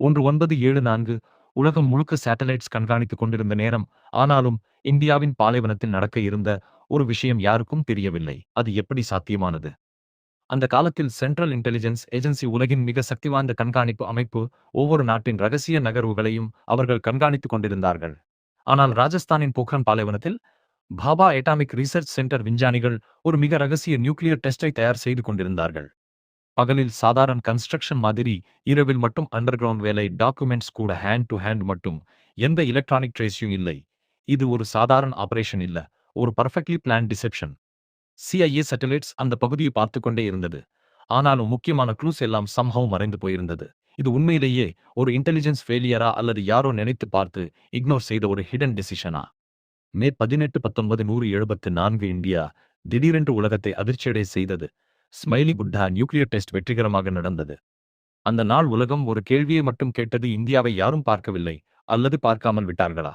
1974 உலகம் முழுக்க சேட்டலைட்ஸ் கண்காணித்துக் கொண்டிருந்த நேரம். ஆனாலும் இந்தியாவின் பாலைவனத்தில் நடக்க இருந்த ஒரு விஷயம் யாருக்கும் தெரியவில்லை. அது எப்படி சாத்தியமானது? அந்த காலத்தில் சென்ட்ரல் இன்டெலிஜென்ஸ் ஏஜென்சி உலகின் மிக சக்தி வாய்ந்த கண்காணிப்பு அமைப்பு. ஒவ்வொரு நாட்டின் ரகசிய நகர்வுகளையும் அவர்கள் கண்காணித்துக் கொண்டிருந்தார்கள். ஆனால் ராஜஸ்தானின் போக்ரான் பாலைவனத்தில் பாபா அட்டாமிக் ரிசர்ச் சென்டர் விஞ்ஞானிகள் ஒரு மிக ரகசிய நியூக்ளியர் டெஸ்டை தயார் செய்து கொண்டிருந்தார்கள். பகலில் சாதாரண கன்ஸ்ட்ரக்ஷன் மாதிரி, இரவில் மட்டும் அண்டர் கிரவுண்ட் வேலை, டாக்குமெண்ட்ஸ் கூட ஹேண்ட் டு ஹேண்ட் மட்டும். எந்த எலக்ட்ரானிக் ட்ரேஸும் இல்லை. இது ஒரு சாதாரண ஆபரேஷன் இல்ல, ஒரு perfectly plan deception. CIA satellites அந்த பகுதியை பார்த்து கொண்டே இருந்தது. ஆனாலும் முக்கியமான க்ளூஸ் எல்லாம் சம்ஹவ் மறைந்து போயிருந்தது. இது உண்மையிலேயே ஒரு இன்டெலிஜென்ஸ் ஃபெயிலியரா அல்லது யாரோ நினைத்து பார்த்து இக்னோர் செய்த ஒரு ஹிடன் டெசிஷனா? மே 18, 1974 இந்தியா திடீரென்று உலகத்தை அதிர்ச்சியடைய செய்தது. ஸ்மைலி புட்டா நியூக்ளியர் டெஸ்ட் வெற்றிகரமாக நடந்தது. அந்த நாள் உலகம் ஒரு கேள்வியை மட்டும் கேட்டது: இந்தியாவை யாரும் பார்க்கவில்லை அல்லது பார்க்காமல் விட்டார்களா?